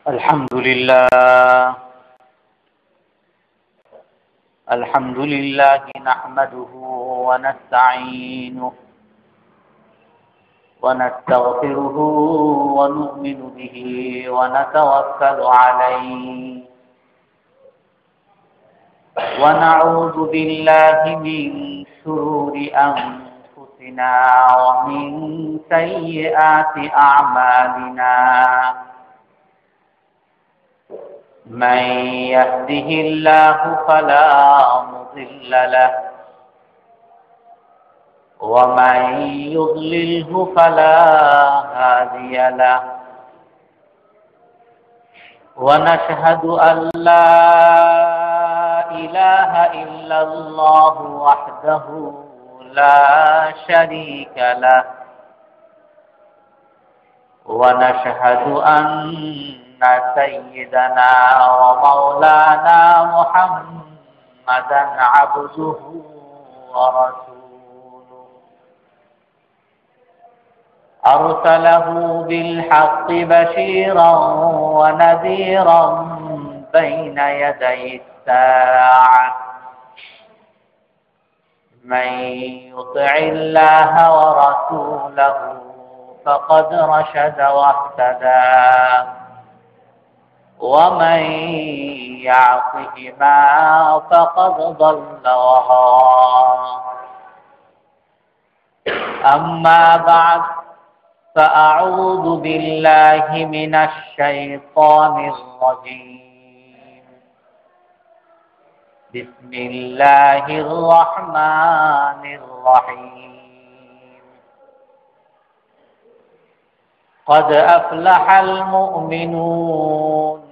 الحمد لله نحمده ونستعينه ونستغفره ونؤمن به ونتوكل عليه ونعوذ بالله من شرور أنفسنا ومن سيئات أعمالنا من يهده الله فلا مضل له ومن يضلله فلا هادي له ونشهد أن لا إله إلا الله وحده لا شريك له ونشهد أن سيدنا ومولانا محمدا عبده ورسوله أرسله بالحق بشيرا ونذيرا بين يدي الساعة من يطع الله ورسوله فقد رشد واهتدى ومن يعصهما فقد ضل وغوى أما بعد فأعوذ بالله من الشيطان الرجيم بسم الله الرحمن الرحيم قد أفلح المؤمنون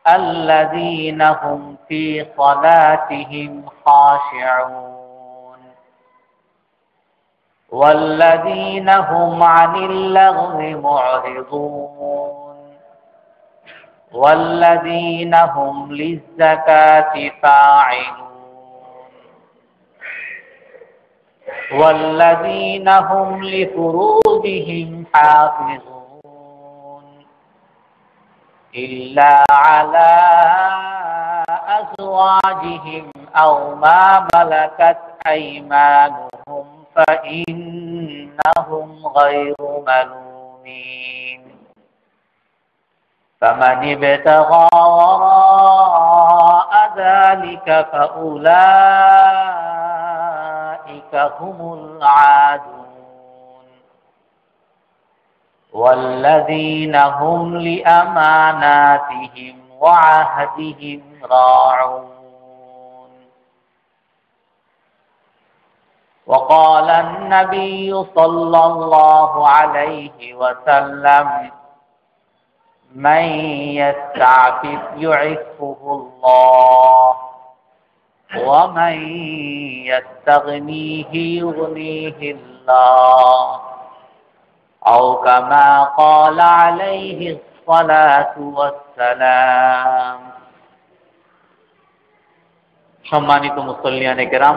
الذين هم في صلاتهم خاشعون والذين هم عن اللغو معرضون والذين هم للزكاة فاعلون والذين هم لفروجهم حافظون إلا على أزواجهم أو ما ملكت أيمانهم فإنهم غير ملومين فمن ابتغى وراء ذلك فأولئك هم العادون والذين هم لأماناتهم وعهدهم راعون وقال النبي صلى الله عليه وسلم من يستعفف يعفه الله ومن يستغنيه يغنيه الله أو كما قال عليه الصلاة والسلام সম্মানিত মুসল্লিয়ানে কেরাম,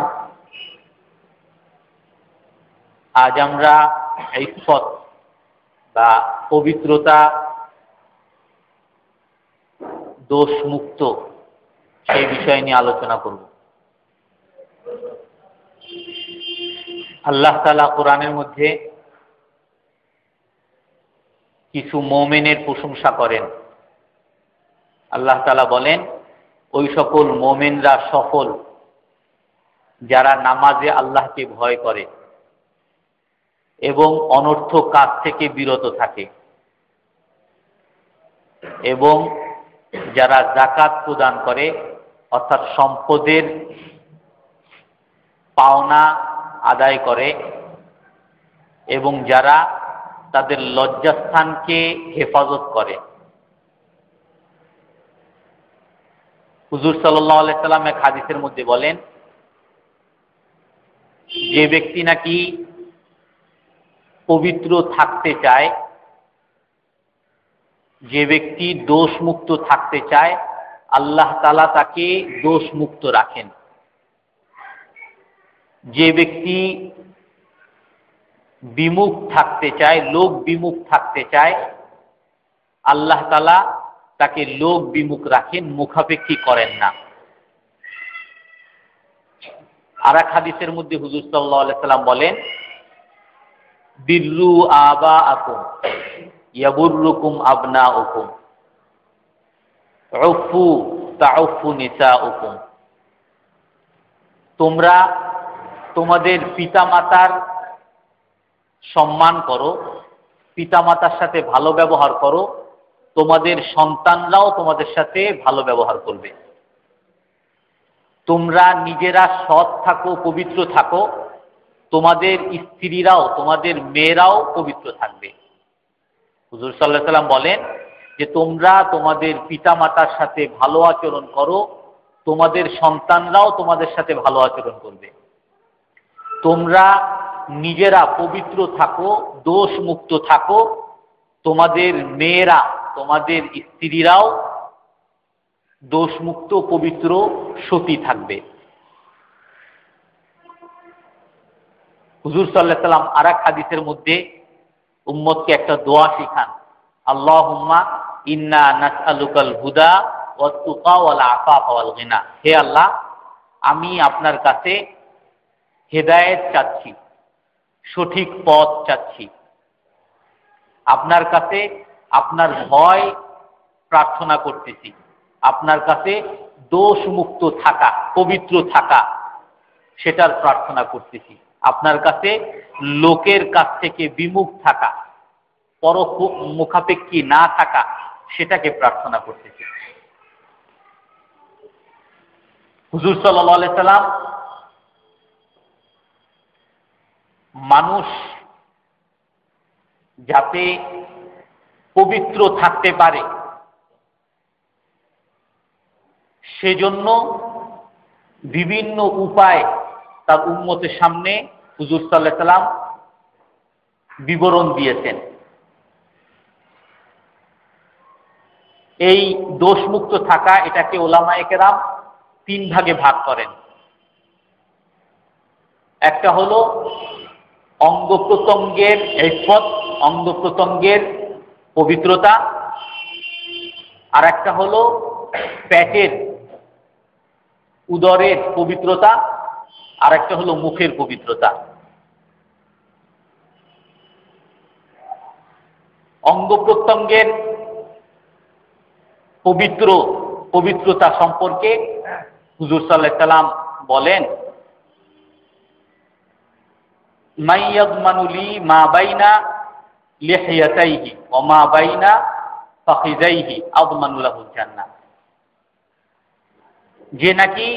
আজ আমরা ইফত বা পবিত্রতা, দোষ মুক্ত সেই বিষয় নিয়ে আলোচনা করব। আল্লাহ তাআলা কোরআনের মধ্যে কিছু মুমিনের প্রশংসা করেন। আল্লাহ তাআলা বলেন, ওই সকল মুমিনরা সফল যারা নামাজে আল্লাহকে ভয় করে এবং অনর্থক কাজ থেকে বিরত থাকে এবং যারা যাকাত প্রদান করে, অর্থাৎ সম্পদের পাওনা আদায় করে এবং যারা তাদের লজ্জাস্থানকে হেফাজত করে। হুজুর সাল্লাল্লাহু আলাইহি সাল্লাম এক হাদিসের মধ্যে বলেন, যে ব্যক্তি নাকি পবিত্র থাকতে চায়, যে ব্যক্তি দোষ মুক্ত থাকতে চায়, আল্লাহ তাআলা তাকে দোষ মুক্ত রাখেন। যে ব্যক্তি বিমুখ থাকতে চায়, লোক বিমুখ থাকতে চায়, আল্লাহ তাআলা তাকে লোক বিমুখ রাখেন, মুখাপেক্ষী করেন না। আর এক হাদিসের মধ্যে হুজুর সাল্লাল্লাহু আলাইহি সাল্লাম বলেন, বিররু আবাআকুম ইয়াবুররুকুম আবনাউকুম উফু তাউফু নিসাউকুম। তোমরা তোমাদের পিতামাতার সম্মান করো, পিতামাতার সাথে ভালো ব্যবহার করো, তোমাদের সন্তানরাও তোমাদের সাথে ভালো ব্যবহার করবে। তোমরা নিজেরা সৎ থাকো, পবিত্র থাকো, তোমাদের স্ত্রীরাও, তোমাদের মেয়েরাও পবিত্র থাকবে। হুজুর সাল্লাল্লাহু আলাইহি সাল্লাম বলেন যে তোমরা তোমাদের পিতামাতার সাথে ভালো আচরণ করো, তোমাদের সন্তানরাও তোমাদের সাথে ভালো আচরণ করবে। তোমরা নিজেরা পবিত্র থাকো, দোষ মুক্ত থাকো, তোমাদের মেয়েরা, তোমাদের স্ত্রীরাও দোষমুক্ত, পবিত্র, সতী থাকবে। হুজুর সাল্লাল্লাহু আলাইহি সাল্লাম আর এক হাদিসের মধ্যে উম্মতকে একটা দোয়া শিখান, আল্লাহুম্মা ইন্না নাসআলুকাল হুদা ওয়াত তুকা ওয়াল আফাফা ওয়াল গিনা। হে আল্লাহ, আমি আপনার কাছে হেদায়েত চাচ্ছি, সঠিক পথ চাচ্ছি। আপনার কাছে আপনার ভয় প্রার্থনা করতেছি, আপনার কাছে দোষ মুক্ত থাকা, পবিত্র থাকা, সেটার প্রার্থনা করতেছি। আপনার কাছে লোকের কাছ থেকে বিমুখ থাকা, মুখাপেক্ষী না থাকা, সেটাকে প্রার্থনা করতেছি। হুজুর সাল্লাল্লাহু আলাইহি সাল্লাম মানুষ যাতে পবিত্র থাকতে পারে সেজন্য বিভিন্ন উপায় তার উম্মতের সামনে হুজুর সাল্লাল্লাহু আলাইহি সাল্লাম বিবরণ দিয়েছেন। এই দোষমুক্ত থাকা, এটাকে উলামায়ে কেরাম তিন ভাগে ভাগ করেন। একটা হলো অঙ্গ প্রত্যঙ্গের ইফত, অঙ্গ প্রত্যঙ্গের পবিত্রতা। আর একটা হলো পেটের, উদরের পবিত্রতা। আর একটা হলো মুখের পবিত্রতা। অঙ্গ প্রত্যঙ্গের পবিত্রতা সম্পর্কে হুজুর সাল্লাল্লাহু আলাইহি সাল্লাম বলেন, মাইয়াযমানু লি মা বাইনা লিহিয়াতাইহি ওয়া মা বাইনা ফাখিযাইহি আযমানু লাহুল জান্নাহ। যে নাকি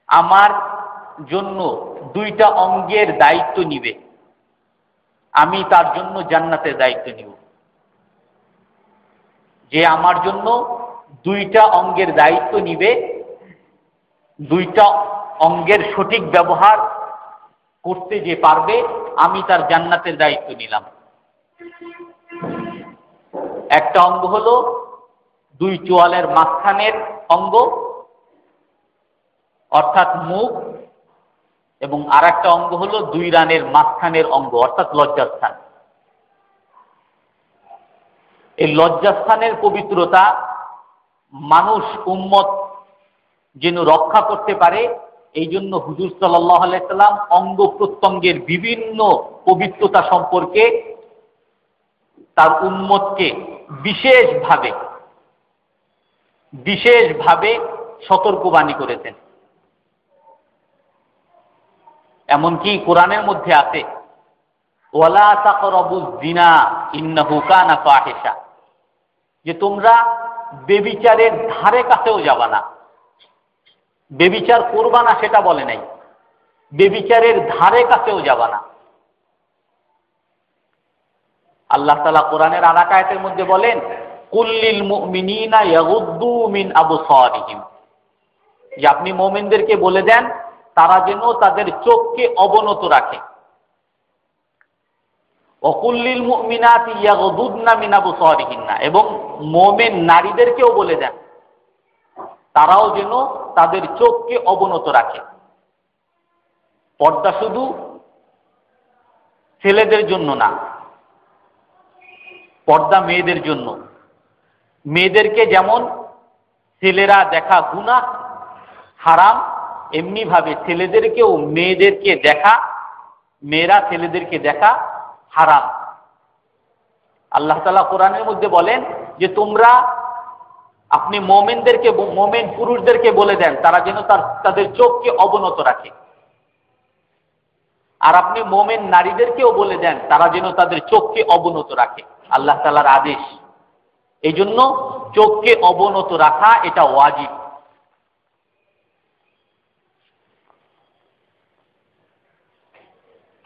আমার জন্য দুইটা অঙ্গের দায়িত্ব নিবে, আমি তার জন্য জান্নাতের দায়িত্ব নিব। যে আমার জন্য দুইটা অঙ্গের দায়িত্ব নিবে, দুইটা অঙ্গের সঠিক ব্যবহার করতে যে পারবে, আমি তার জান্নাতের দায়িত্ব নিলাম। একটা অঙ্গ হলো দুই চোয়ালের মাঝখানের অঙ্গ, অর্থাৎ মুখ, এবং আর একটা অঙ্গ হলো দুই রানের মাঝখানের অঙ্গ, অর্থাৎ লজ্জাস্থান। এই লজ্জাস্থানের পবিত্রতা মানুষ, উম্মত যেন রক্ষা করতে পারে, এই জন্য হুজুর সাল্লাল্লাহু আলাইহি সাল্লাম অঙ্গ প্রত্যঙ্গের বিভিন্ন পবিত্রতা সম্পর্কে তার উম্মতকে বিশেষভাবে সতর্কবাণী করেছেন। এমনকি কোরআনের মধ্যে আছে, ওয়ালা তাকরাবুজ জিনা ইন্নাহু কানা ফাহিশা, যে তোমরা বেবিচারের ধারে কাছেও যাবা না। বেবিচার করবা না সেটা বলে নাই, বেবিচারের ধারে কাছেও যাবা না। আল্লাহ তাআলা কোরআনের আর এক আয়াতের মধ্যে বলেন, কুল্লিল মুমিনিনা ইয়াগুদ্দু মিন আবসারিহিম, যে আপনি মুমিনদেরকে বলে দেন তারা যেন তাদের চোখকে অবনত রাখে। ওয়াকুল্লিল মুমিনাতি ইয়াগুদুদনা মিন আবসারিহিন্না, এবং মুমিন নারীদেরকেও বলে দেন তারাও যেন তাদের চোখকে অবনত রাখে। পর্দা শুধু ছেলেদের জন্য না, পর্দা মেয়েদের জন্য। মেয়েদেরকে যেমন ছেলেরা দেখা গুনাহ হারাম, এমনি ভাবে ছেলেদেরকেও মেয়েদেরকে দেখা, মেয়েরা ছেলেদেরকে দেখা হারাম। আল্লাহ তাআলা কোরআনের মধ্যে বলেন যে তোমরা আপনি মুমিনদেরকে, মুমিন পুরুষদেরকে বলে দেন তারা যেন তাদের চোখকে অবনত রাখে, আর আপনি মুমিন নারীদেরকেও বলে দেন তারা যেন তাদের চোখকে অবনত রাখে। আল্লাহ তাআলার আদেশ, এই জন্য চোখকে অবনত রাখা এটা ওয়াজিব।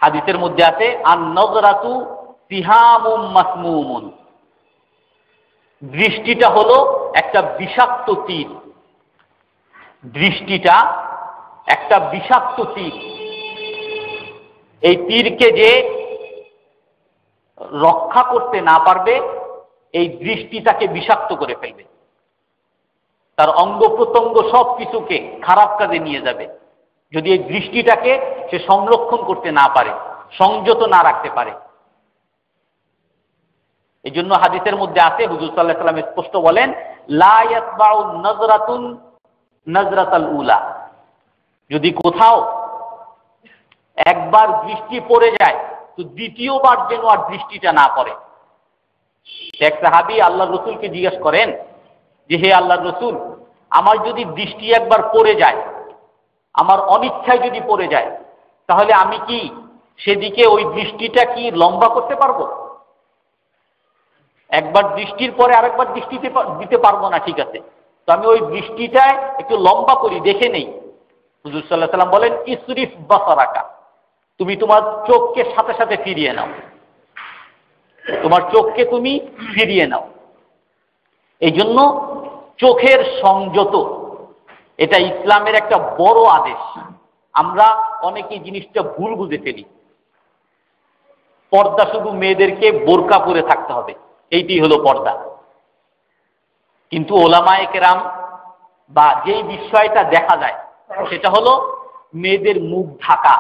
হাদিসের মধ্যে আছে আন-নযরাতু সিহামুম মাসমুমুন, দৃষ্টিটা হলো একটা বিষাক্ত তীর। দৃষ্টিটা একটা বিষাক্ত তীর। এই তীরকে যে রক্ষা করতে না পারবে, এই দৃষ্টি তাকে বিষাক্ত করে ফেলবে, তার অঙ্গ প্রত্যঙ্গ সব কিছুকে খারাপ কাজে নিয়ে যাবে, যদি এই দৃষ্টিটাকে সে সংরক্ষণ করতে না পারে, সংযত না রাখতে পারে। এই জন্য হাদিসের মধ্যে আছে, হুজুর সাল্লাল্লাহু আলাইহি ওয়াসাল্লাম স্পষ্ট বলেন, লা ইয়াতবাউ নাজরাতুন নাজরাতাল উলা, যদি কোথাও একবার দৃষ্টি পড়ে যায় তো দ্বিতীয়বার যেন আর দৃষ্টিটা না পড়ে। এক সাহাবী আল্লাহর রাসূলকে জিজ্ঞেস করেন যে হে আল্লাহর রাসূল, আমার যদি দৃষ্টি একবার পড়ে যায়, আমার অনিচ্ছায় যদি পড়ে যায়, তাহলে আমি কি সেদিকে ওই দৃষ্টিটা কি লম্বা করতে পারবো? একবার দৃষ্টির পরে আরেকবার দৃষ্টি দিতে পারবো না, ঠিক আছে, তো আমি ওই দৃষ্টিটায় একটু লম্বা করি, দেখে নেই। হুজুর সাল্লাল্লাহু আলাইহি ওয়াসাল্লাম বলেন ইসরিফ বাসারাকা, তুমি তোমার চোখকে সাথে সাথে ফিরিয়ে নাও, তোমার চোখকে তুমি ফিরিয়ে নাও। এই জন্য চোখের সংযত এটা ইসলামের একটা বড় আদেশ। আমরা অনেকেই জিনিসটা ভুল বুঝে ফেলি, পর্দা শুধু মেয়েদেরকে বোরকা পরে থাকতে হবে, এইটি হলো পর্দা। কিন্তু ওলামায়ে কেরাম বা যেই বিষয়টা দেখা যায় সেটা হলো মেয়েদের মুখ ঢাকা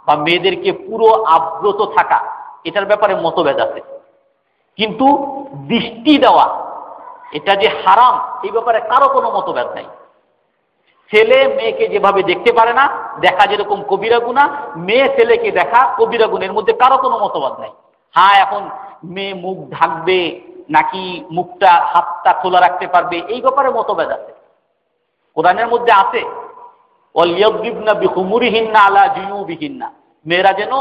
বা মেয়েদেরকে পুরো আবৃত থাকা, এটার ব্যাপারে মতভেদ আছে। কিন্তু দৃষ্টি দেওয়া এটা যে হারাম, এই ব্যাপারে কারো কোনো মতভেদ নাই। ছেলে মেয়েকে যেভাবে দেখতে পারে না, দেখা যেরকম কবিরা গুনাহ, মেয়ে ছেলেকে দেখা কবিরা গুনাহ, এর মধ্যে কারো কোনো মতভেদ নাই। হ্যাঁ, এখন মেয়ে মুখ ঢাকবে নাকি মুখটা হাতটা খোলা রাখতে পারবে, এই ব্যাপারে মতভেদ আছে। কোরআনের মধ্যে আছে ওয়ালিয়াযরিবনা বিখুমুরিহিন্না আলা জুয়ুবিহিন্না, মেয়েরা যেন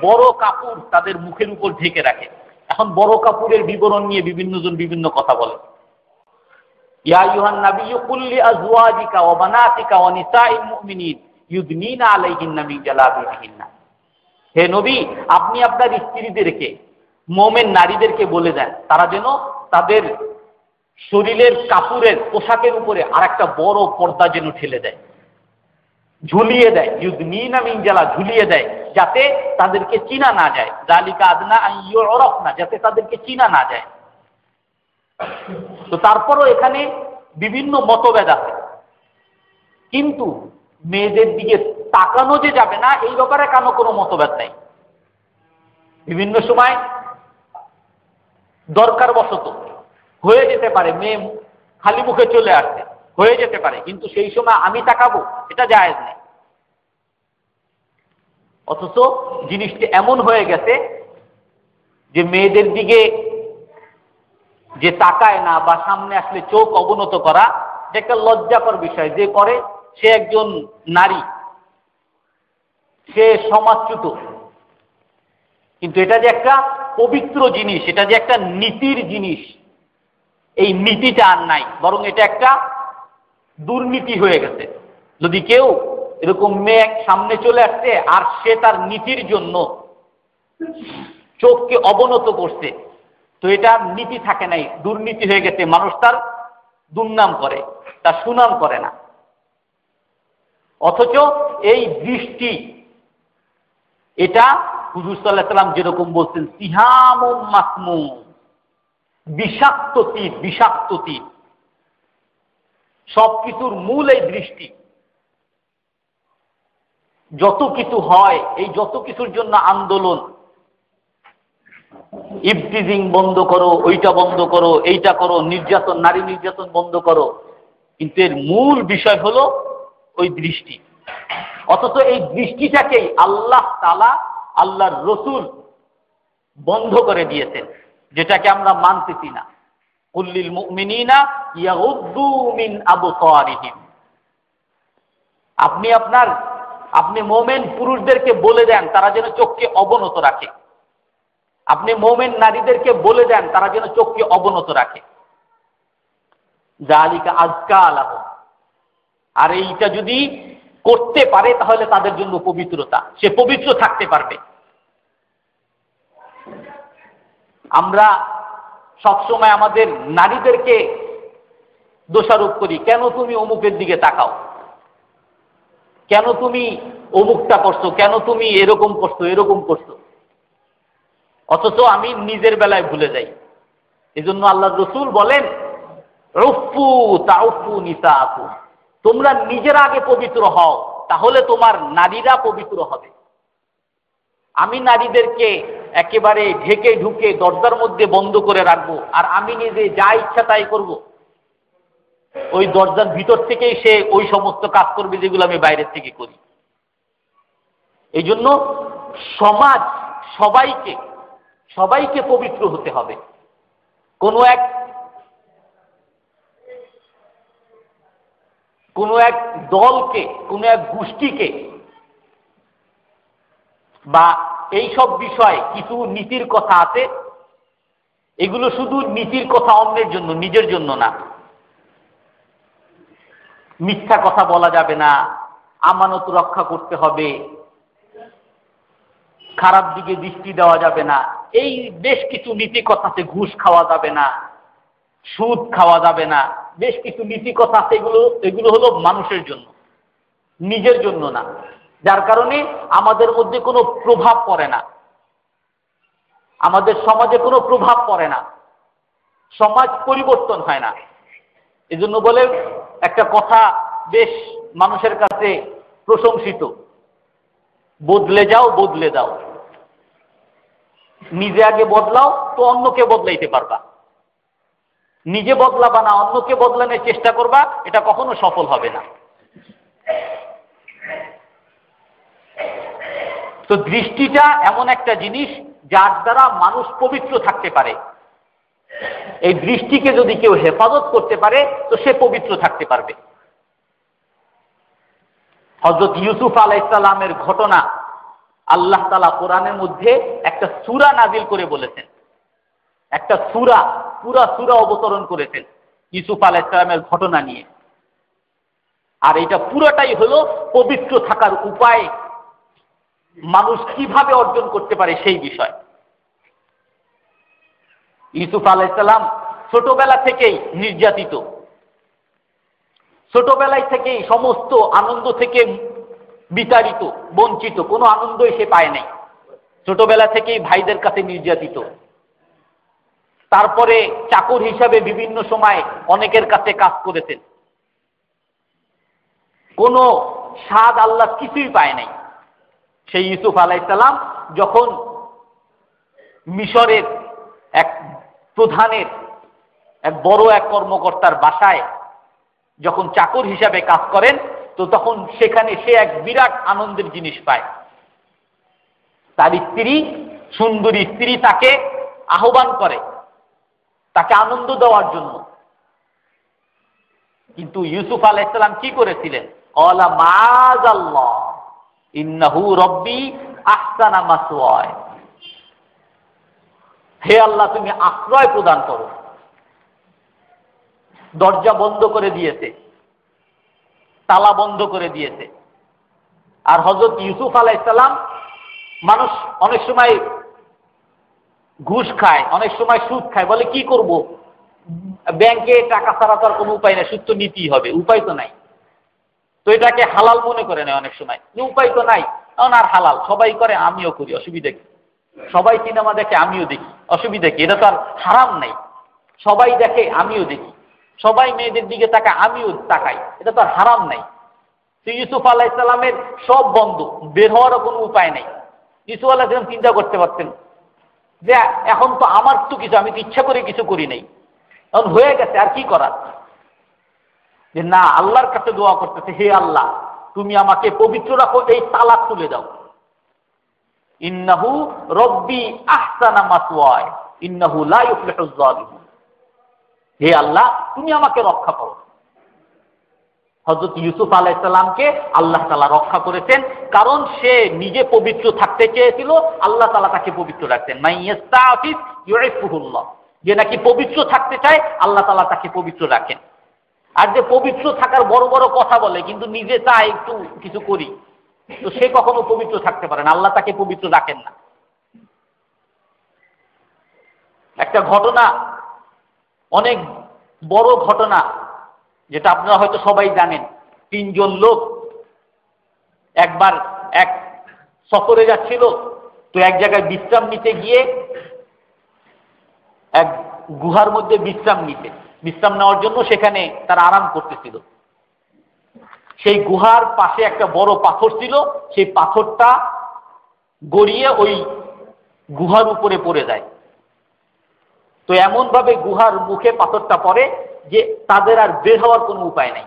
বড় কাপড় তাদের মুখের উপর ঢেকে রাখে। এখন বড় কাপড়ের বিবরণ নিয়ে বিভিন্ন জন বিভিন্ন কথা বলে। ইয়া আইয়ুহান নাবিয়্যু কুল লিআজওয়াজিকা ওয়া বানাতিকা ওয়া নিসাইল মুমিনিন ইউদনিনা আলাইহিন্না মিন জালাবিবিহিন্না, হে নবী, আপনি আপনার স্ত্রীদেরকে, মুমিন নারীদেরকে বলে দেন তারা যেন তাদের শরীরের কাপড়ের পোশাকের উপরে আরেকটা বড় পর্দা যেন ঠেলে দেয়, ঝুলিয়ে দেয়। ইউদনিনা মিন জালা, ঝুলিয়ে দেয় যাতে তাদেরকে চিনা না যায়। যালিকা আদনা আন ইউরাফনা, যাতে তাদেরকে চিনা না যায়। তো তারপরও এখানে বিভিন্ন মতভেদ আছে, কিন্তু মেয়েদের দিকে তাকানো যে যাবে না, এই ব্যাপারে কেন কোনো মতভেদ নাই। বিভিন্ন সময় দরকার বশত হয়ে যেতে পারে মেয়ে খালি মুখে চলে আসছে, হয়ে যেতে পারে, কিন্তু সেই সময় আমি তাকাবো, এটা জায়েজ নেই। অথচ জিনিসটা এমন হয়ে গেছে যে মেয়েদের দিকে যে তাকায় না বা সামনে আসলে চোখ অবনত করা, এটা একটা লজ্জাকর বিষয়। যে করে সে একজন নারী, সে সমাজচ্যুত। কিন্তু এটা যে একটা পবিত্র জিনিস, এটা যে একটা নীতির জিনিস, এই নীতিটা আর নাই, বরং এটা একটা দুর্নীতি হয়ে গেছে। যদি কেউ এরকম মেয়ে সামনে চলে আসছে আর সে তার নীতির জন্য চোখকে অবনত করছে, তো এটা নীতি থাকে নাই, দুর্নীতি হয়ে গেছে। মানুষ তার দুর্নাম করে, তার সুনাম করে না। অথচ এই দৃষ্টি, এটা হুজুর সাল্লাল্লাহু আলাইহি ওয়াসাল্লাম যেরকম বলছেন সিহামুম মাসমুম, বিষাক্ত তীর, বিষাক্ত তীর। সবকিছুর মূল এই দৃষ্টি। যত কিছু হয়, এই যত কিছুর জন্য আন্দোলন, ইফতিজিং বন্ধ করো, ওইটা বন্ধ করো, এইটা করো, নির্যাতন, নারী নির্যাতন বন্ধ করো, কিন্তু এর মূল বিষয় হলো ওই দৃষ্টি। অথচ এই দৃষ্টিটাকেই আল্লাহ তাআলা, আল্লাহর রসুল বন্ধ করে দিয়েছেন, যেটাকে আমরা মানতেছি না। কুল্লিল মুমিনিনা ইয়াগুদ্দু মিন আবসারিহিম। আপনি মোমেন পুরুষদেরকে বলে দেন তারা যেন চোখকে অবনত রাখে, আপনি মোমেন নারীদেরকে বলে দেন তারা যেন চোখকে অবনত রাখে। যালিকা আযকা লাহুম। আর এইটা যদি করতে পারে তাহলে তাদের জন্য পবিত্রতা, সে পবিত্র থাকতে পারবে। আমরা সবসময় আমাদের নারীদেরকে দোষারোপ করি, কেন তুমি অমুকের দিকে তাকাও, কেন তুমি অমুকটা করছো, কেন তুমি এরকম করছো। অথচ আমি নিজের বেলায় ভুলে যাই। এজন্য আল্লাহর রাসূল বলেন, উফু তাউফু নিসাআকুম, তোমরা নিজের আগে পবিত্র হও, তাহলে তোমার নারীরা পবিত্র হবে। আমি নারীদেরকে একেবারে ঢেকে ঢুকে দরজার মধ্যে বন্ধ করে রাখবো, আর আমি নিজে যা ইচ্ছা তাই করব, ওই দরজার ভিতর থেকেই সে ওই সমস্ত কাজ করবে যেগুলো আমি বাইরের থেকে করি। এই জন্য সমাজ সবাইকে পবিত্র হতে হবে। কোনো এক দলকে, কোনো এক গোষ্ঠীকে বা এই সব বিষয়ে কিছু নীতির কথা আছে, এগুলো শুধু নীতির কথা অন্যের জন্য, নিজের জন্য না। মিথ্যা কথা বলা যাবে না, আমানত রক্ষা করতে হবে, খারাপ দিকে দৃষ্টি দেওয়া যাবে না, এই বেশ কিছু নীতি কথা আছে। ঘুষ খাওয়া যাবে না, সুদ খাওয়া যাবে না, বেশ কিছু নীতি কথা আছে। এগুলো হলো মানুষের জন্য, নিজের জন্য না। যার কারণে আমাদের মধ্যে কোনো প্রভাব পড়ে না, আমাদের সমাজে কোনো প্রভাব পড়ে না, সমাজ পরিবর্তন হয় না। এজন্য বলে একটা কথা বেশ মানুষের কাছে প্রশংসিত, বদলে যাও, বদলে দাও। নিজে আগে বদলাও তো অন্যকে বদলাইতে পারবা। নিজে বদলাবা না, অন্যকে বদলানোর চেষ্টা করবা, এটা কখনো সফল হবে না। তো দৃষ্টিটা এমন একটা জিনিস যার দ্বারা মানুষ পবিত্র থাকতে পারে। এই দৃষ্টিকে যদি কেউ হেফাজত করতে পারে তো সে পবিত্র থাকতে পারবে। হযরত ইউসুফ আলাইহিস সালামের ঘটনা আল্লাহ তাআলা কোরআনের মধ্যে একটা সূরা নাজিল করে বলেছেন, একটা পুরা সূরা অবতরণ করেছেন ইউসুফ আলাইহিস সালামের ঘটনা নিয়ে। আর এটা পুরোটাই হলো পবিত্র থাকার উপায়, মানুষ কিভাবে অর্জন করতে পারে সেই বিষয়। ইউসুফ আলাইহিস সালাম ছোটবেলা থেকেই নির্যাতিত, ছোটবেলায় থেকেই সমস্ত আনন্দ থেকে বিতাড়িত, বঞ্চিত, কোনো আনন্দই সে পায় নাই। ছোটবেলা থেকেই ভাইদের কাছে নির্যাতিত। তারপরে চাকর হিসাবে বিভিন্ন সময় অনেকের কাছে কাজ করেছেন, কোনো স্বাদ আল্লাহ কিছুই পায় নাই। সেই ইউসুফ আলাইহিস সালাম যখন মিশরের এক প্রধানের, এক বড় এক কর্মকর্তার বাসায় যখন চাকর হিসাবে কাজ করেন, তো তখন সেখানে সে এক বিরাট আনন্দের জিনিস পায়। তার স্ত্রী, সুন্দরী স্ত্রী তাকে আহ্বান করে তাকে আনন্দ দেওয়ার জন্য। কিন্তু ইউসুফ আলাইহিস সালাম কি করেছিলেন? ক্বালা মাআযাল্লাহ ইন্নাহু রাব্বী আহসানা মাসওয়ায়। হে আল্লাহ, তুমি আশ্রয় প্রদান করো। দরজা বন্ধ করে দিয়েছে, তালা বন্ধ করে দিয়েছে। আর হযরত ইউসুফ আলাইহিস সালাম, মানুষ অনেক সময় ঘুষ খায়, অনেক সময় সুদ খায়, বলে কি করব, ব্যাংকে টাকা ছাড়া তো আর কোনো উপায় নেই, সুদ তো নিতেই হবে, উপায় তো নাই। তো এটাকে হালাল মনে করে নেয় অনেক সময়, যে উপায় তো নাই, তখন আর হালাল, সবাই করে আমিও করি, অসুবিধা কি? সবাই সিনেমা দেখে আমিও দেখি, অসুবিধা কি? এটা তো আর হারাম নাই। সবাই দেখে আমিও দেখি, সবাই মেয়েদের দিকে তাকায় আমিও তাকাই, এটা তো আর হারাম নাই। তো ইউসুফ আলাইহিস সালামের সব বন্ধ, বের হওয়ারও কোনো উপায় নেই। ইউসুফ আলাইহিস সালাম চিন্তা করতে পারতেন যে এখন তো আমার তো কিছু, আমি তো ইচ্ছা করে কিছু করি নাই, এখন হয়ে গেছে, আর কি করার। যে না, আল্লাহর কাছে দোয়া করতেছে, হে আল্লাহ তুমি আমাকে পবিত্র রাখো, এই তালাক তুলে দাও। ইন্নাহু রব্বি আহসানা মাসওয়ায় ইন্নাহু লা ইফলিহুজ জালিমুন। হে আল্লাহ তুমি আমাকে রক্ষা করো। হযরত ইউসুফ আলাইহিস সালামকে আল্লাহ তাআলা রক্ষা করেছেন, কারণ সে নিজে পবিত্র থাকতে চেয়েছিল, আল্লাহ তাআলা তাকে পবিত্র রাখতেন। মাইয়াস্তাফিস ইউইফুহুল্লাহ, যে নাকি পবিত্র থাকতে চায় আল্লাহ তাআলা তাকে পবিত্র রাখেন। আর যে পবিত্র থাকার বড় বড় কথা বলে কিন্তু নিজে চায় একটু কিছু করি, তো সে কখনো পবিত্র থাকতে পারে না, আল্লাহ তাকে পবিত্র রাখেন না। একটা ঘটনা, অনেক বড় ঘটনা, যেটা আপনারা হয়তো সবাই জানেন। 3 জন লোক একবার এক সফরে যাচ্ছিল, তো এক জায়গায় বিশ্রাম নিতে গিয়ে এক গুহার মধ্যে বিশ্রাম নেওয়ার জন্য সেখানে তারা আরাম করতেছিল। সেই গুহার পাশে একটা বড় পাথর ছিল, সেই পাথরটা গড়িয়ে ওই গুহার উপরে পড়ে যায়। তো এমন ভাবে গুহার মুখে পাথরটা পড়ে যে তাদের আর বের হওয়ার কোনো উপায় নাই।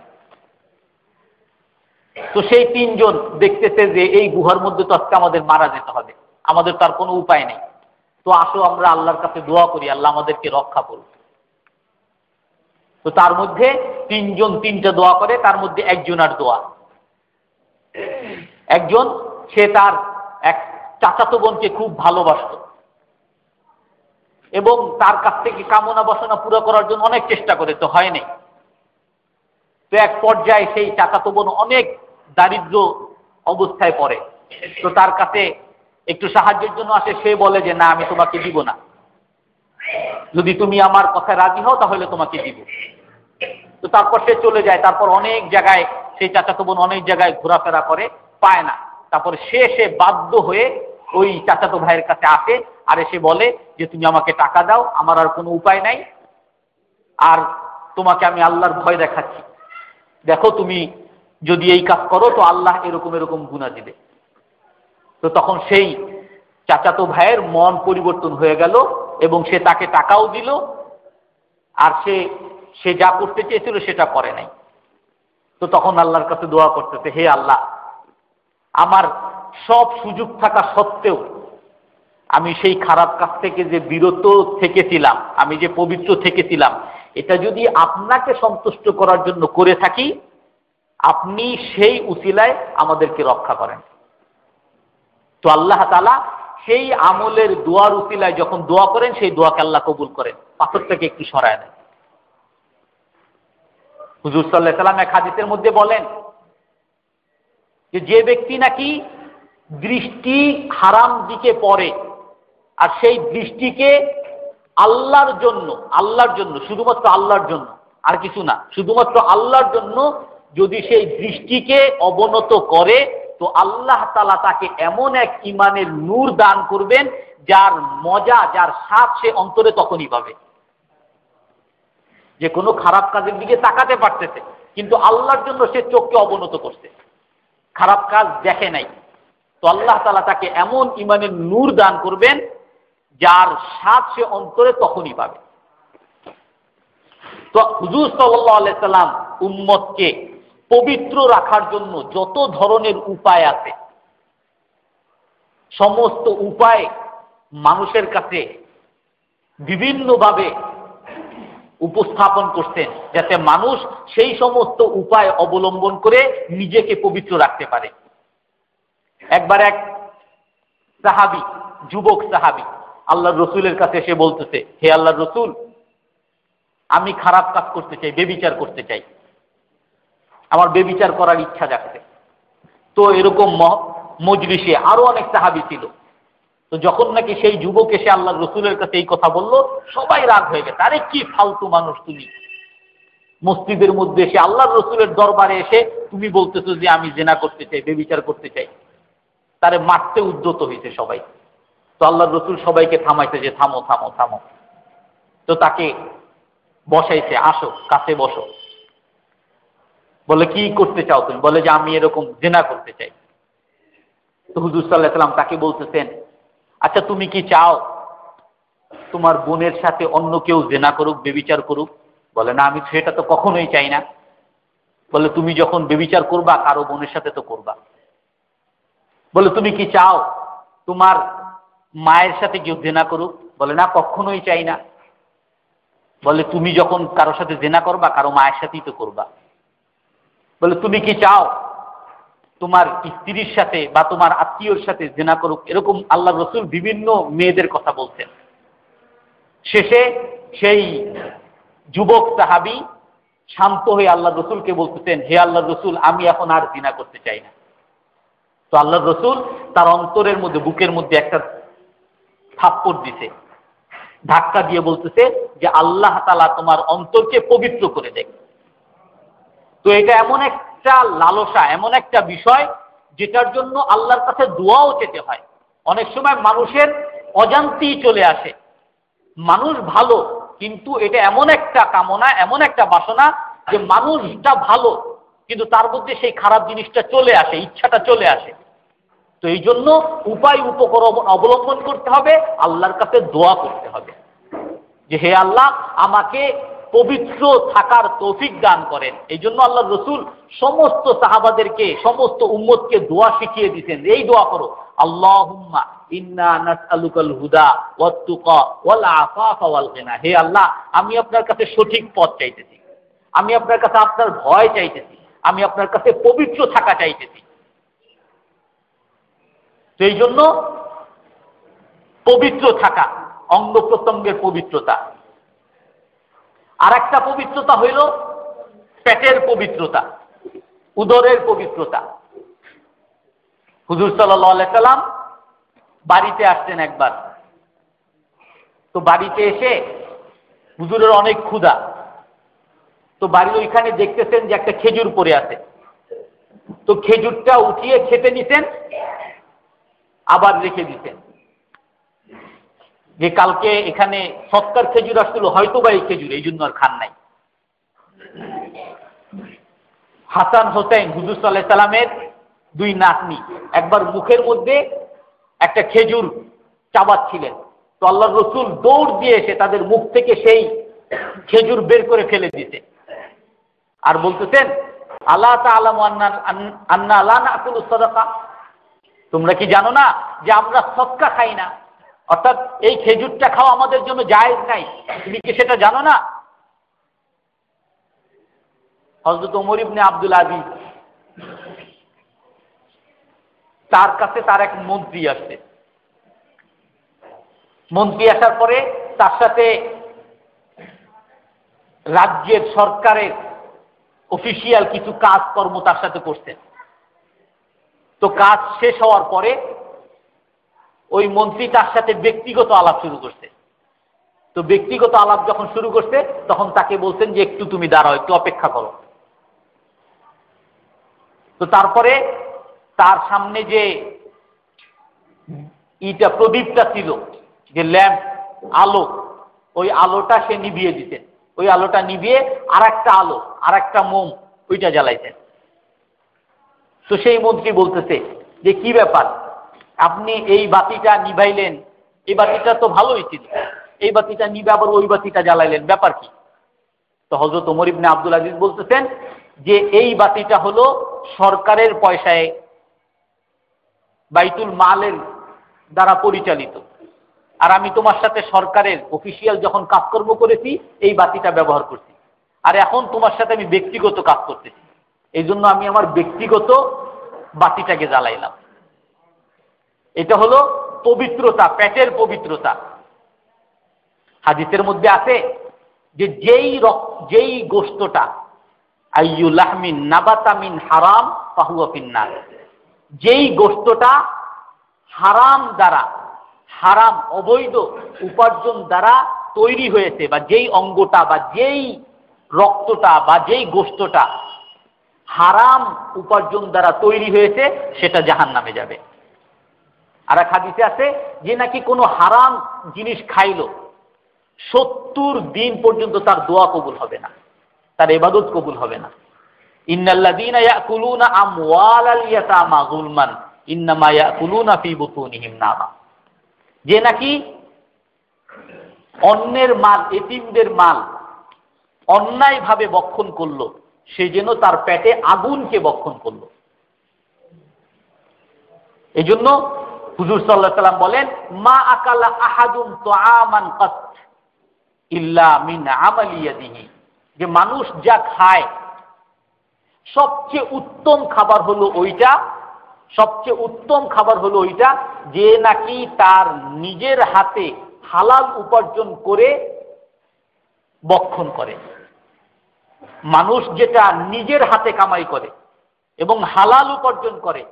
তো সেই 3 জন দেখতেছে যে এই গুহার মধ্যে তো আজকে আমাদের মারা যেতে হবে, আমাদের তার কোনো উপায় নেই, তো আসো আমরা আল্লাহর কাছে দোয়া করি, আল্লাহ আমাদেরকে রক্ষা করুন। তো তার মধ্যে 3 জন 3টা দোয়া করে, তার মধ্যে একজনের দোয়া, একজন সে তার এক চাচাতো বোনকে খুব ভালোবাসত এবং তার কাছ থেকে কামনা বাসনা পুরো করার জন্য অনেক চেষ্টা করে, তো হয়নি। তো এক পর্যায়ে সেই চাচাতো বোন অনেক দারিদ্র অবস্থায় পড়ে, তো তার কাছে একটু সাহায্যের জন্য আসে। সে বলে যে না, আমি তোমাকে দিব না, যদি তুমি আমার কথায় রাজি হও তাহলে তোমাকে দিব। তো তারপর সে চলে যায়। তারপর অনেক জায়গায় সেই চাচাতো বোন অনেক জায়গায় ঘোরাফেরা করে, পায় না। তারপরে সে বাধ্য হয়ে ওই চাচাতো ভাইয়ের কাছে আসে, আর এসে বলে যে তুমি আমাকে টাকা দাও, আমার আর কোনো উপায় নাই, আর তোমাকে আমি আল্লাহর ভয় দেখাচ্ছি, দেখো তুমি যদি এই কাজ করো তো আল্লাহ এরকম এরকম গুনাহ দিবে। তো তখন সেই চাচাতো ভাইয়ের মন পরিবর্তন হয়ে গেল এবং সে তাকে টাকাও দিল, আর সে যা করতে চেয়েছিল সেটা করে নাই। তো তখন আল্লাহর কাছে দোয়া করতেছে, হে আল্লাহ আমার সব সুযোগ থাকা সত্ত্বেও আমি সেই খারাপ কাজ থেকে যে বিরত থেকেছিলাম, আমি যে পবিত্র থেকেছিলাম, এটা যদি আপনাকে সন্তুষ্ট করার জন্য করে থাকি, আপনি সেই উসিলায় আমাদেরকে রক্ষা করেন। তো আল্লাহ তাআলা সেই আমলের দোয়ার উসিলায় যখন দোয়া করেন, সেই দোয়াকে আল্লাহ কবুল করেন, পাথরটাকে একটু সরায় দেন। হুজুর সাল্লাল্লাহু আলাইহি ওয়াসাল্লাম এক হাদিসের মধ্যে বলেন যে ব্যক্তি নাকি দৃষ্টি হারাম দিকে পড়ে, আর সেই দৃষ্টিকে আল্লাহর জন্য শুধুমাত্র আল্লাহর জন্য, আর কিছু না, শুধুমাত্র আল্লাহর জন্য যদি সেই দৃষ্টিকে অবনত করে, তো আল্লাহ তাআলা তাকে এমন এক ঈমানের নূর দান করবেন যার মজা, যার স্বাদ সে অন্তরে তখনই পাবে। যে কোনো খারাপ কাজের দিকে তাকাতে পারতেছে, কিন্তু আল্লাহর জন্য সে চোখকে অবনত করছে, খারাপ কাজ দেখে নাই, তো আল্লাহ তাআলা তাকে এমন ঈমানের নূর দান করবেন যার স্বাদ সে অন্তরে তখনই পাবে। তো হুজুর সাল্লাল্লাহু আলাইহি সাল্লাম উম্মতকে পবিত্র রাখার জন্য যত ধরনের উপায় আছে, সমস্ত উপায় মানুষের কাছে বিভিন্নভাবে উপস্থাপন করতেন, যাতে মানুষ সেই সমস্ত উপায় অবলম্বন করে নিজেকে পবিত্র রাখতে পারে। একবার এক সাহাবী, যুবক সাহাবী আল্লাহর রসুলের কাছে এসে বলতেছে, হে আল্লাহর রসুল, আমি খারাপ কাজ করতে চাই, বেবিচার করতে চাই, আমার বেবিচার করার ইচ্ছা জাগছে। তো এরকম মজলিসে আরো অনেক সাহাবী ছিল। তো যখন নাকি সেই যুবক এসে আল্লাহর রসুলের কাছে এই কথা বলল, সবাই রাগ হয়ে গেছে, আরে কি ফালতু মানুষ তুমি, মসজিদের মধ্যে এসে আল্লাহর রসুলের দরবারে এসে তুমি বলতেছো যে আমি জিনা করতে চাই, বেবিচার করতে চাই। তারে মারতে উদ্যত হয়েছে সবাই। তো আল্লাহর রসুল সবাইকে থামাইছে যে থামো থামো থামো। তো তাকে বসাইছে, আসো কাছে বসো। বলে কি করতে চাও তুমি? বলে যে আমি এরকম জিনা করতে চাই। তো হুজুর সাল্লাল্লাহু আলাইহি ওয়াসাল্লাম তাকে বলতেছেন, আচ্ছা তুমি কি চাও তোমার বোনের সাথে অন্য কেউ জেনা করুক, বেবিচার করুক? বলে না, আমি সেটা তো কখনোই চাই না। বলে তুমি যখন বেবিচার করবা কারো বোনের সাথে তো করবা। বলে তুমি কি চাও তোমার মায়ের সাথে কেউ জেনা করুক? বলে না, কখনোই চাই না। বলে তুমি যখন কারোর সাথে জেনা করবা কারো মায়ের সাথেই তো করবা। বলে তুমি কি চাও তোমার স্ত্রীর সাথে বা তোমার আত্মীয়র সাথে জেনা করুক? এরকম আল্লাহ রসুল বিভিন্ন মেয়েদের কথা বলছেন। শেষে সেই যুবক সাহাবী শান্ত হয়ে আল্লাহ রসুলকে বলতেছেন, হে আল্লাহ রসুল, আমি এখন আর জিনা করতে চাই না। তো আল্লাহ রসুল তার অন্তরের মধ্যে, বুকের মধ্যে একটা থাপ্পড় দিছে, ধাক্কা দিয়ে বলতেছে যে আল্লাহ তাআলা তোমার অন্তরকে পবিত্র করে দেয়। তো এটা এমন একটা লালসা, এমন একটা বিষয় যেটার জন্য আল্লাহর কাছে দোয়াও চেতে হয়। অনেক সময় মানুষের অজান্তেই চলে আসে। মানুষ ভালো, কিন্তু এটা এমন একটা কামনা, এমন একটা বাসনা যে মানুষটা ভালো কিন্তু তার মধ্যে সেই খারাপ জিনিসটা চলে আসে, ইচ্ছাটা চলে আসে। তো এই জন্য উপায় উপকরণ অবলম্বন করতে হবে, আল্লাহর কাছে দোয়া করতে হবে যে হে আল্লাহ, আমাকে পবিত্র থাকার তৌফিক দান করেন। এই জন্য আল্লাহ রসুল সমস্ত সাহাবাদেরকে, সমস্ত উম্মতকে দোয়া শিখিয়ে দিতেন, এই দোয়া করো, আল্লাহুম্মা ইন্না নাসআলুকাল হুদা ওয়াত তুকা ওয়াল আফাফা ওয়াল গিনা। হে আল্লাহ, আমি আপনার কাছে সঠিক পথ চাইতেছি, আমি আপনার কাছে আপনার ভয় চাইতেছি, আমি আপনার কাছে পবিত্র থাকা চাইতেছি। তো এই জন্য পবিত্র থাকা, অঙ্গ প্রত্যঙ্গের পবিত্রতা। আর একটা পবিত্রতা হইল পেটের পবিত্রতা, উদরের পবিত্রতা। হুজুর সাল্লাল্লাহু আলাইহি সাল্লাম বাড়িতে আসতেন একবার। তো বাড়িতে এসে হুজুরের অনেক ক্ষুধা। তো বাড়ির ওইখানে দেখতেছেন যে একটা খেজুর পড়ে আছে। তো খেজুরটা উঠিয়ে খেতে নিতেন, আবার রেখে দিতেন, যে কালকে এখানে সৎকার খেজুর আসছিল, হয়তো বা এই খেজুর, এই জন্য আর খান নাই। হাসান হোসেন হুজুর সাল্লাল্লাহু আলাইহি সাল্লামের দুই নাতনি একবার মুখের মধ্যে একটা খেজুর চাবাচ্ছিলেন। তো আল্লাহর রসুল দৌড় দিয়ে এসে তাদের মুখ থেকে সেই খেজুর বের করে ফেলে দিতে আর বলতেছেন, আলা তাআলামু আন্না লা নাকুলু সাদাকা, তোমরা কি জানো না যে আমরা সদকা খাই না? অর্থাৎ এই খেজুরটা খাওয়া আমাদের জন্য জায়েজ নাই, তুমি কি সেটা জানো না? হযরত ওমর ইবনে আব্দুল আজিজ, তার কাছে তার এক মন্ত্রী আসছে। মন্ত্রী আসার পরে তার সাথে রাজ্যের সরকারের অফিসিয়াল কিছু কাজকর্ম তার সাথে করছেন। তো কাজ শেষ হওয়ার পরে ওই মন্ত্রী তার সাথে ব্যক্তিগত আলাপ শুরু করছে। তো ব্যক্তিগত আলাপ যখন শুরু করছে তখন তাকে বলছেন যে একটু তুমি দাঁড়াও, একটু অপেক্ষা করো। তো তারপরে তার সামনে যে প্রদীপটা ছিল, যে ল্যাম্প, আলো, ওই আলোটা সে নিভিয়ে দিতেন। ওই আলোটা নিভিয়ে আর একটা আলো, আর একটা মোম ওইটা জ্বালাইতেন। তো সেই মন্ত্রী বলতেছে যে কি ব্যাপার, আপনি এই বাতিটা নিভাইলেন, এই বাতিটা তো ভালোই ছিল, এই বাতিটা নিবে আবার ওই বাতিটা জ্বালাইলেন, ব্যাপার কি? তো হযরত ওমর ইবনে আব্দুল আজিজ বলতেছেন যে এই বাতিটা হলো সরকারের পয়সায়, বাইতুল মালের দ্বারা পরিচালিত, আর আমি তোমার সাথে সরকারের অফিসিয়াল যখন কাজকর্ম করেছি এই বাতিটা ব্যবহার করছি, আর এখন তোমার সাথে আমি ব্যক্তিগত কাজ করতেছি, এই জন্য আমি আমার ব্যক্তিগত বাতিটাকে জ্বালাইলাম। এটা হলো পবিত্রতা, পেটের পবিত্রতা। হাদিসের মধ্যে আছে যে যেই গোশতটা আইয়ু লাহমিন নাবাতা মিন হারাম ফাহুয়া ফিন্নার, যেই গোশতটা হারাম দ্বারা, হারাম অবৈধ উপার্জন দ্বারা তৈরি হয়েছে, বা যেই অঙ্গটা বা যেই রক্তটা বা যেই গোশতটা হারাম উপার্জন দ্বারা তৈরি হয়েছে সেটা জাহান্নামে যাবে। আর এক হাদিসে আছে যে নাকি কোনো হারাম জিনিস খাইলো 70 দিন পর্যন্ত তার দোয়া কবুল হবে না, তার ইবাদত কবুল হবে না। ইন্নাল্লাযীনা ইয়াকুলুনা আমওয়ালাল ইয়াতামা যুলমান ইন্নামা ইয়াকুলুনা ফি বুতুনিহিম নারা, যে নাকি অন্যের মাল, এতিমদের মাল অন্যায়ভাবে বক্ষণ করলো, সে যেন তার পেটে আগুনকে বক্ষণ করলো। এই জন্য হুজুর সাল্লাল্লাহু আলাইহি ওয়াসাল্লাম বলেন, মা আকালা আহাদুন তুআমান কাত ইল্লা মিন আমালি ইয়াদিহি, যে মানুষ যা খায় সবচেয়ে উত্তম খাবার হলো ওইটা, সবচেয়ে উত্তম খাবার হলো ওইটা যে নাকি তার নিজের হাতে হালাল উপার্জন করে বক্ষণ করে। মানুষ যেটা নিজের হাতে কামাই করে এবং হালাল উপার্জন করে,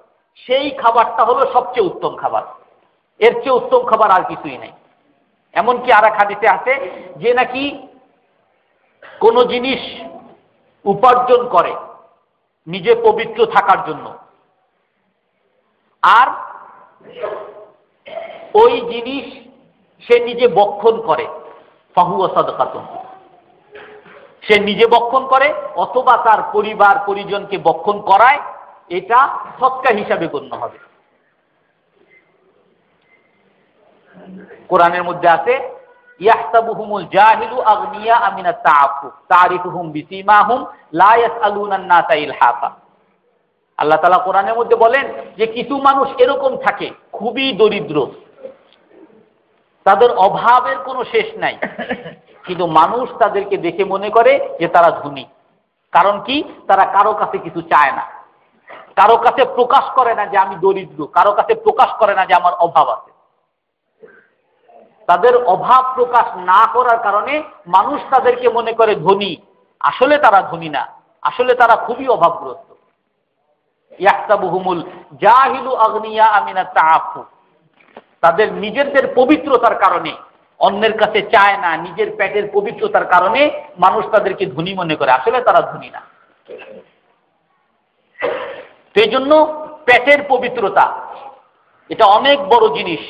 সেই খাবারটা হলো সবচেয়ে উত্তম খাবার। এর চেয়ে উত্তম খাবার আর কিছুই নেই। এমনকি আর এক হাদিসে আছে যে নাকি কোনো জিনিস উপার্জন করে নিজে পবিত্র থাকার জন্য, আর ওই জিনিস সে নিজে বক্ষণ করে, ফাহুয়া সাদকাতুন, সে নিজে বক্ষণ করে অথবা তার পরিবার পরিজনকে বক্ষণ করায়, এটা সদকা হিসাবে গণ্য হবে। কোরআনের মধ্যে আছে, ইয়াহসাবুহুমুল জাহিলু আগনিয়া মিনাত তাআফফুফ তারিফুহুম বিসীমাহুম লা ইয়াসআলুনান নাসা ইলহাফা। আল্লাহ তাআলা কোরআনের মধ্যে বলেন যে কিছু মানুষ এরকম থাকে, খুবই দরিদ্র, তাদের অভাবের কোনো শেষ নাই, কিন্তু মানুষ তাদেরকে দেখে মনে করে যে তারা ধনী। কারণ কি? তারা কারো কাছে কিছু চায় না, কারো কাছে প্রকাশ করে না যে আমি দরিদ্র, কারো কাছে প্রকাশ করে না যে আমার অভাব আছে। তাদের অভাব প্রকাশ না করার কারণে মানুষ তাদেরকে মনে করে ধনী, আসলে তারা ধনী না, আসলে তারা খুবই অভাবগ্রস্ত। ইয়াহসাবুহুমুল জাহিলু আগনিয়া মিনাত তাআফফুফ, তাদের নিজেদের পবিত্রতার কারণে অন্যের কাছে চায় না, নিজের পেটের পবিত্রতার কারণে মানুষ তাদেরকে ধনী মনে করে, আসলে তারা ধনী না। তো এই জন্য পেটের পবিত্রতা এটা অনেক বড় জিনিস।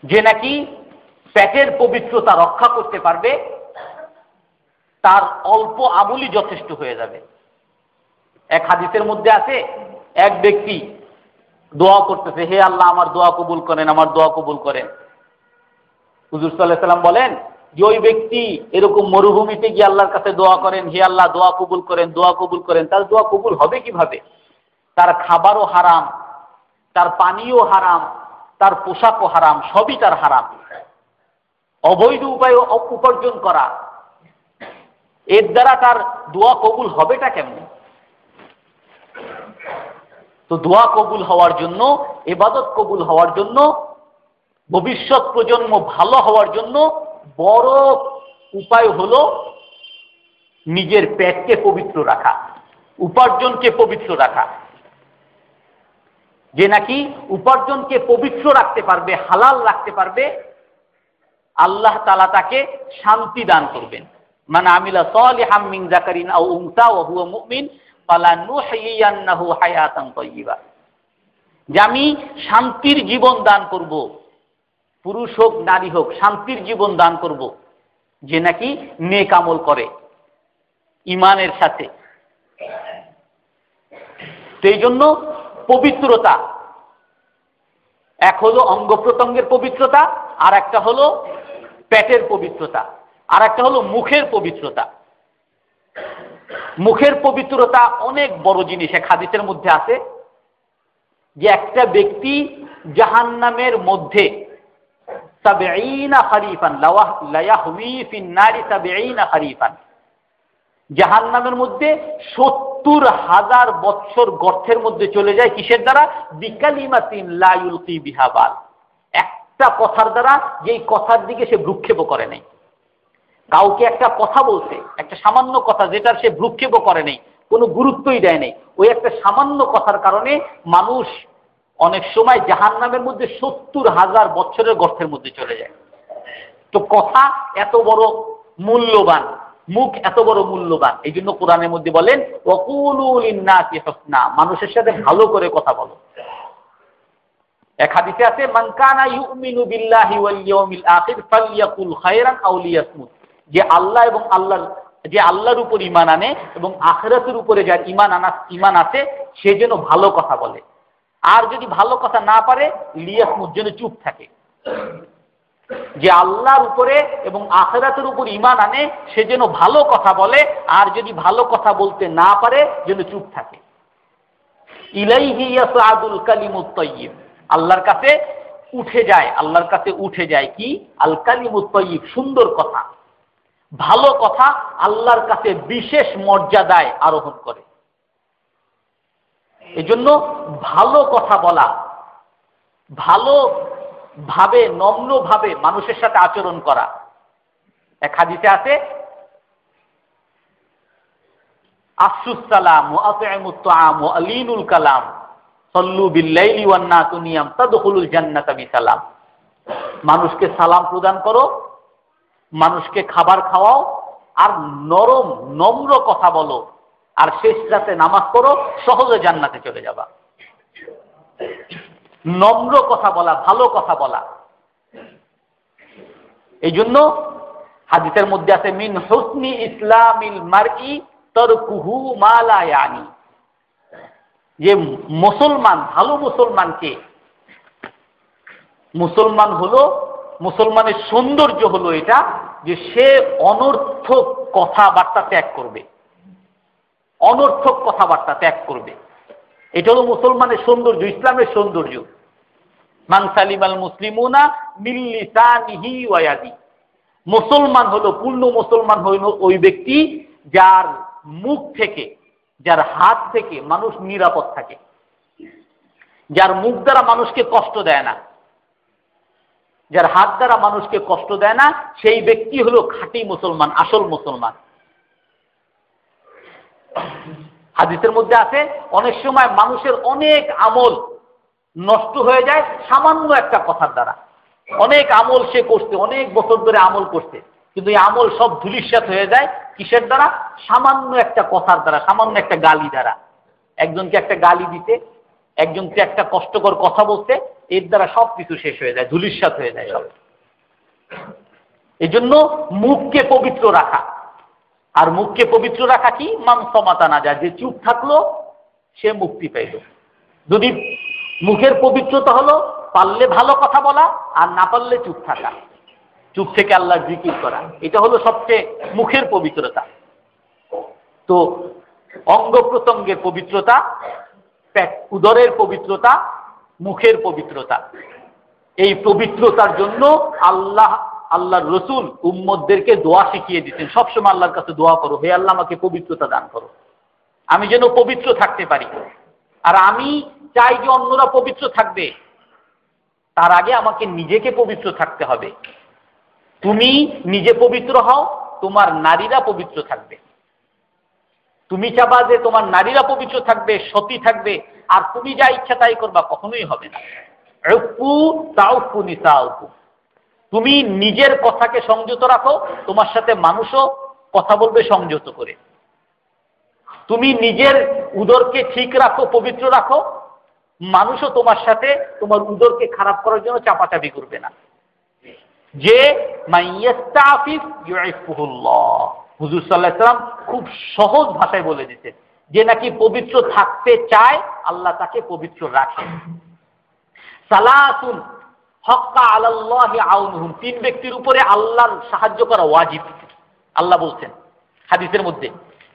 যে নাকি পেটের পবিত্রতা রক্ষা করতে পারবে, তার অল্প আমলই যথেষ্ট হয়ে যাবে। এক হাদিসের মধ্যে আছে, এক ব্যক্তি দোয়া করতেছে, হে আল্লাহ আমার দোয়া কবুল করেন, আমার দোয়া কবুল করেন। হুজুর সাল্লাল্লাহু আলাইহি ওয়াসাল্লাম বলেন যে ওই ব্যক্তি এরকম মরুভূমিতে গিয়ে আল্লাহর কাছে দোয়া করেন, হে আল্লাহ দোয়া কবুল করেন, দোয়া কবুল করেন, তার দোয়া কবুল হবে কিভাবে? তার খাবারও হারাম, তার পানিও হারাম, তার পোশাকও হারাম, সবই তার হারাম। অবৈধ উপায়ে উপার্জন করা, এর দ্বারা তার দোয়া কবুল হবেটা কেমনে? তো দোয়া কবুল হওয়ার জন্য, ইবাদত কবুল হওয়ার জন্য, ভবিষ্যৎ প্রজন্ম ভালো হওয়ার জন্য বড় উপায় হলো নিজের পেটকে পবিত্র রাখা, উপার্জনকে পবিত্র রাখা। যে নাকি উপার্জনকে পবিত্র রাখতে পারবে, হালাল রাখতে পারবে, আল্লাহ তাআলা তাকে শান্তি দান করবেন। মান আমিলা সালিহাম মিন যাকারিন আও উনসা ওয়া হুয়া মুমিন ফালানুহয়িয়ান্নাহু হায়াতান তাইয়্যিবা, যে আমি শান্তির জীবন দান করব, পুরুষ হোক নারী হোক, শান্তির জীবন দান করব যে নাকি নেক আমল করে ঈমানের সাথে। তো এই জন্য পবিত্রতা, এক হলো অঙ্গ প্রত্যঙ্গের পবিত্রতা, আর একটা হলো পেটের পবিত্রতা, আর একটা হলো মুখের পবিত্রতা। মুখের পবিত্রতা অনেক বড় জিনিস। এক হাদিসের মধ্যে আছে যে একটা ব্যক্তি জাহান্নামের মধ্যে ৭০ খরিফান লা ইয়াহওয়ি ফিন নারি ৭০ খরিফান, জাহান্নামের মধ্যে ৭০,০০০ বৎসর গর্তের মধ্যে চলে যায়। কিসের দ্বারা? বিকালিমাতিন লা ইউলকি বিহা বাল, একটা কথার দ্বারা, যেই কথার দিকে সে ভ্রুক্ষেপ করে নাই। কাউকে একটা কথা বলছে, একটা সামান্য কথা, যেটার সে ভ্রুক্ষেপ করে নেই, কোনো গুরুত্বই দেয় নেই, ওই একটা সামান্য কথার কারণে মানুষ অনেক সময় জাহান্নামের মধ্যে ৭০,০০০ বছরের গর্তের মধ্যে চলে যায়। তো কথা এত বড় মূল্যবান, মুখ এত বড় মূল্যবান, এই জন্য কোরআনের মধ্যে বলেন ওয়াকুলু লিন্নাসি হুসনা, মানুষের সাথে ভালো করে কথা বলো। এক হাদিসে আছে মান কানা ইউমিনু বিল্লাহি ওয়াল ইয়াউমিল আখির ফালইয়াকুল খায়রান আও লিয়াসমুত, যে আল্লাহ এবং আল্লাহর উপর ঈমান আনে এবং আখিরাতের উপরে যার ঈমান আছে সে যেন ভালো কথা বলে, আর যদি ভালো কথা না পারে লিয়াসমুত, যেন চুপ থাকে। যে আল্লাহর উপরে এবং আখিরাতের উপর ঈমান আনে সে যেন ভালো কথা বলে, আর যদি ভালো কথা বলতে না পারে যেন চুপ থাকে। ইলাইহি ইয়াসআদুল কালিমুত তাইয়্যিব, আল্লাহর কাছে উঠে যায়, আল্লাহর কাছে উঠে যায় কি? আল কালিমুত তাইয়্যিব, সুন্দর কথা, ভালো কথা আল্লাহর কাছে বিশেষ মর্যাদায় আরোহণ করে। এজন্য ভালো কথা বলা, ভালো ভাবে নম্রভাবে মানুষের সাথে আচরণ করা। এক হাদিসে আছে আফসুস সালাম ওয়া আত'ইমুত তাআম ওয়া আলিনুল কালাম সাল্লু বিল-লাইলি ওয়ান-নাসু নিয়াম তাদখুলুল জান্নাতা বিসালাম। মানুষকে সালাম প্রদান করো, মানুষকে খাবার খাওয়াও, আর নরম নম্র কথা বলো, আর শেষ রাতে নামাজ পড়ো, সহজে জান্নাতে চলে যাবা। নম্র কথা বলা, ভালো কথা বলা। এই জন্য হাদিসের মধ্যে আছে মিন হুসনি ইসলামিল মারই তারকুহু মা লা ইয়ানি, যে মুসলমান, ভালো মুসলমানকে, মুসলমান হলো, মুসলমানের সৌন্দর্য হলো এটা যে সে অনর্থক কথাবার্তা ত্যাগ করবে, অনর্থক কথাবার্তা ত্যাগ করবে। এটা হলো মুসলমানের সৌন্দর্য, ইসলামের সৌন্দর্য। মান সালিমাল মুসলিমুনা মিন লিসানিহি ওয়া ইয়াদি, মুসলমান হলো, পূর্ণ মুসলমান হইল ওই ব্যক্তি যার মুখ থেকে, যার হাত থেকে মানুষ নিরাপদ থাকে, যার মুখ দ্বারা মানুষকে কষ্ট দেয় না, যার হাত দ্বারা মানুষকে কষ্ট দেয় না, সেই ব্যক্তি হলো খাঁটি মুসলমান, আসল মুসলমান। হাদিসের মধ্যে আছে অনেক সময় মানুষের অনেক আমল নষ্ট হয়ে যায় সামান্য একটা কথার দ্বারা। অনেক আমল সে করছে, অনেক বছর ধরে আমল করছে, কিন্তু এই আমল সব ধূলিসাৎ হয়ে যায় কিসের দ্বারা? সামান্য একটা কথার দ্বারা, সামান্য একটা গালি দ্বারা। একজনকে একটা গালি দিতে, একজনকে একটা কষ্টকর কথা বলতে, এর দ্বারা সবকিছু শেষ হয়ে যায়, ধূলিসাৎ হয়ে যায় সব। এই জন্য মুখকে পবিত্র রাখা, আর মুখকে পবিত্র রাখা কি? মান সমাতা না যায়, যে চুপ থাকলো সে মুক্তি পাইল। যদি মুখের পবিত্রতা হলো পারলে ভালো কথা বলা, আর না পারলে চুপ থাকা, চুপ থেকে আল্লাহর জিকির করা, এটা হলো সবচেয়ে মুখের পবিত্রতা। তো অঙ্গ প্রত্যঙ্গের পবিত্রতা, উদরের পবিত্রতা, মুখের পবিত্রতা, এই পবিত্রতার জন্য আল্লাহর রসুল উম্মতদেরকে দোয়া শিখিয়ে দিতেন। সবসময় আল্লাহর কাছে দোয়া করো, হে আল্লাহ আমাকে পবিত্রতা দান করো, আমি যেন পবিত্র থাকতে পারি। আর আমি চাই যে অন্যরা পবিত্র থাকবে, তার আগে আমাকে নিজেকে পবিত্র থাকতে হবে। তুমি নিজে পবিত্র হও, তোমার নারীরা পবিত্র থাকবে। তুমি চাবা যে তোমার নারীরা পবিত্র থাকবে, সতী থাকবে, আর তুমি যা ইচ্ছা তাই করবা, কখনোই হবে না। তুমি নিজের কথাকে সংযত রাখো, তোমার সাথে মানুষও কথা বলবে সংযত করে। তুমি নিজের উদরকে ঠিক রাখো, পবিত্র রাখো, মানুষও তোমার সাথে তোমার উদরকে খারাপ করার জন্য চাপাচাপি করবে না। যে মাইয়াস্তাফিফ ইউইফুহুল্লাহ, হুজুর সাল্লাল্লাহু আলাইহি ওয়াসাল্লাম খুব সহজ ভাষায় বলে দিতেন, যে নাকি পবিত্র থাকতে চায় আল্লাহ তাকে পবিত্র রাখে। সালাসুন হাক্কা আলাল্লাহি আউনুহুম, তিন ব্যক্তির উপরে আল্লাহর সাহায্য করা ওয়াজিব। আল্লাহ বলছেন হাদিসের মধ্যে,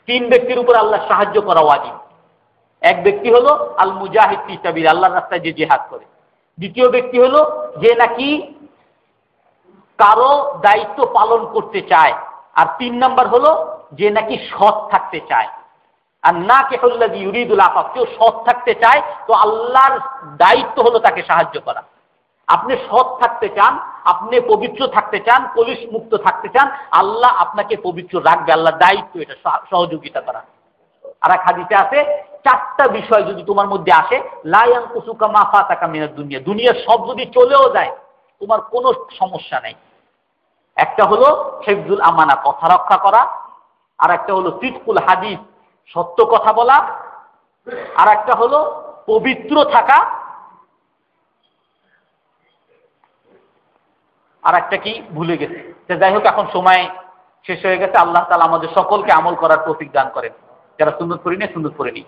তিন ব্যক্তির উপরে আল্লাহ সাহায্য করা ওয়াজিব। এক ব্যক্তি হলো আল মুজাহিদ ফি সাবিল, আল্লাহর রাস্তায় যে জিহাদ করে। দ্বিতীয় ব্যক্তি হলো যে নাকি কারো দায়িত্ব পালন করতে চায়। আর তিন নাম্বার হলো যে নাকি সৎ থাকতে চায়। আর না কেহুল্লাযী ইউরিদুল আফাফ, কেউ সৎ থাকতে চায় তো আল্লাহর দায়িত্ব হলো তাকে সাহায্য করা। আপনি সৎ থাকতে চান, আপনি পবিত্র থাকতে চান, কলুষ মুক্ত থাকতে চান, আল্লাহ আপনাকে পবিত্র রাখবে, আল্লাহর দায়িত্ব এটা সহযোগিতা করা। আর এক হাদিসে আছে চারটা বিষয় যদি তোমার মধ্যে আসে, লা ইয়ানকুসুকা মা ফাতাকা মিনাদ দুনিয়া, দুনিয়ার সব যদি চলেও যায় তোমার কোনো সমস্যা নেই। একটা হলো হিফজুল আমানা, কথা রক্ষা করা। আর একটা হলো সিদকুল হাদিস, সত্য কথা বলা। আর একটা হলো পবিত্র থাকা। আর একটা কি ভুলে গেছে। যাই হোক, এখন সময় শেষ হয়ে গেছে। আল্লাহ তাআলা আমাদের সকলকে আমল করার তৌফিক দান করেন। যারা সুন্নত পড়ি না, সুন্নত পড়ে নিই।